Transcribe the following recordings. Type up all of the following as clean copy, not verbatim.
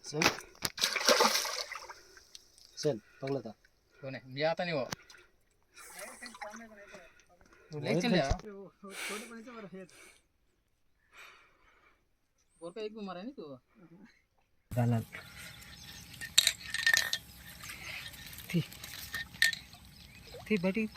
चल चल पगला था कोण आहे मी आता नाही हो लय चल या छोटे पाण्याचं बरं हे वर का एक बिमार आहे ना तू डाला थी बटी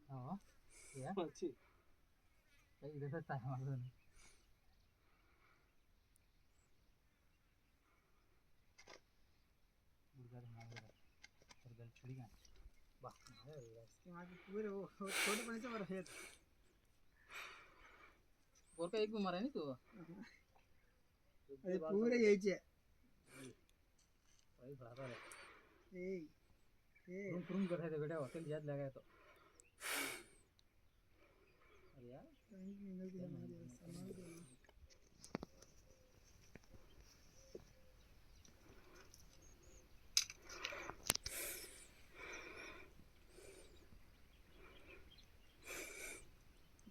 हो या काही दिवसात आहे माझं छोटे पाण्याचं बरं हे वर का एक बिमार आहे ना तू पूरे यायचे करून करायचं बेटा हॉटेल याद लगाय तो अरे यार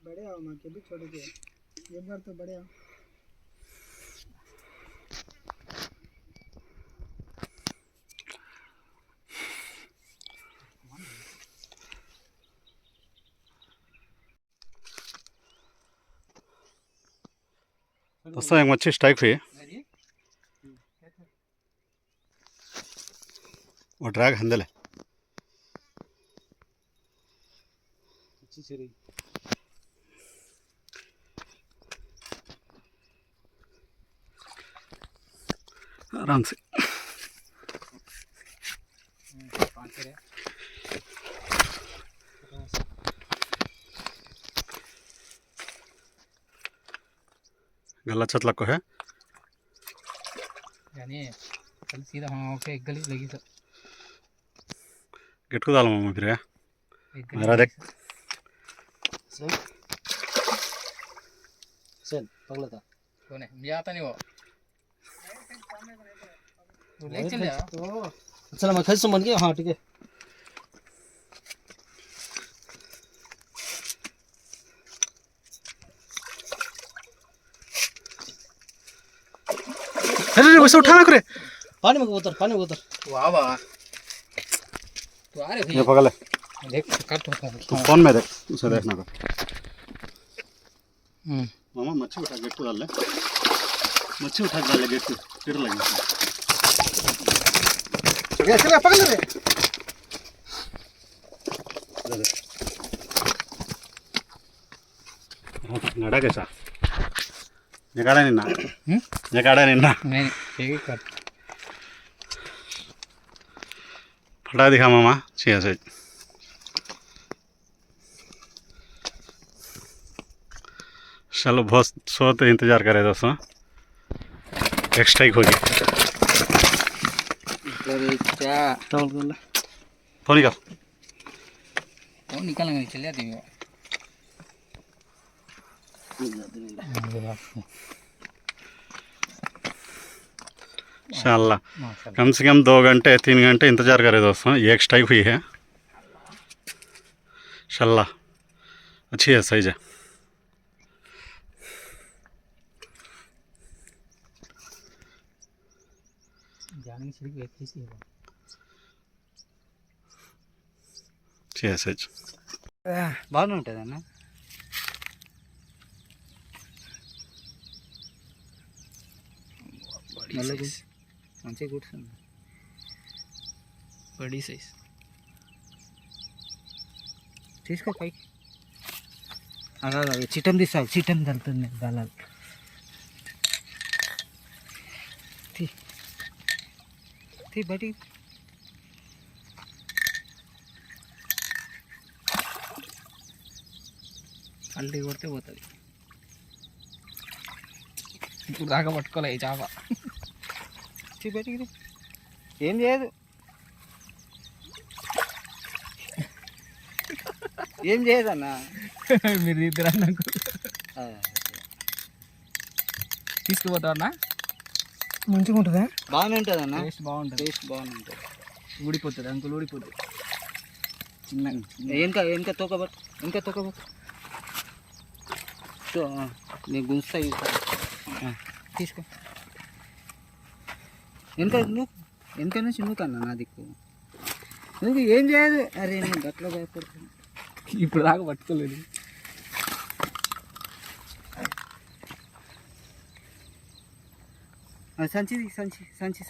बड़े आओ माँ के भी छोटे के एक बार तो बड़े आओ दोस्तों एक मच्छी स्ट्राइक हुई वो ड्रैग हैंडल है अच्छी चली आराम से गला चतला को है यानी कल सीधा हाँ ओके एक गली लगी सर गिट को डालो मम्मी फिर एक गली मेरा देख चल चल पगला था कोण आहे मी आता नाही हो लय चल या तो चला मैं खैस मन गया हाँ ठीक है अरे वैसे उठाना करे पानी में उतर पानी में उतर वाह वाह तू आ रे ये भैया पकड़ ले देख काट तू फोन में देख उसे देखना का हम्म मामा मच्छी उठा गेट को डाल ले मच्छी उठा के डाल ले गेट को गिर लगी चल पकड़ ले नड़ा कैसा ये काड़ा निन्ना ये काड़ा निन्ना नहीं ठीक कर फटा दिखा मामा छिया से चलो बहुत सोते इंतजार करे दोस्तों एक स्ट्राइक होगी अरे क्या टॉल कर ले फोन निकाल वो निकालेंगे चल जाती है इंशाल्लाह कम से कम 2 घंटे 3 घंटे इंतज़ार करे दोस्तों एक स्ट्राइक हुई है इंशाल्लाह अच्छी है सही है जाने की छिड़क व्यक्ति सी है చేసేచ్చు. బాగానే ఉంటుంది అన్న. మళ్ళీ మంచిగా కూర్చుంది. Body size. తీసుకో పైకి. అలాగే చిట్టం తీసావు, చిట్టం తగ్గుతుంది గాలాలు. తీ బయటికి. అల్లి కొడితే పోతుంది. ఇప్పుడు దాకా పట్టుకోలే ఈ చేప. తీ బయటికి. ఏం చేయదు, ఏం చేయదన్నా. మీరు ఇద్దరు నాకు తీసుకుపోతావు అన్న. మంచిగా ఉంటుందా? బాగానే ఉంటుంది అన్న. టేస్ట్ బాగుంటుంది. టేస్ట్ బాగానే ఉంటుంది. ఊడిపోతుంది అంకుల్, ఊడిపోతుంది. చిన్న ఇంకా తొక్కబట్టు, ఇంకా తొక్కబట్టు. నేను గుంజుతాయి తీసుకో. వెనక నుంచి నువ్వుకన్నా నా దిక్కు. నువ్వు ఏం చేయదు. అరే నేను గట్ల భయపడుతున్నా. ఇప్పుడు దాకా పట్టుకోలేదు. సంచి సంచి సంచి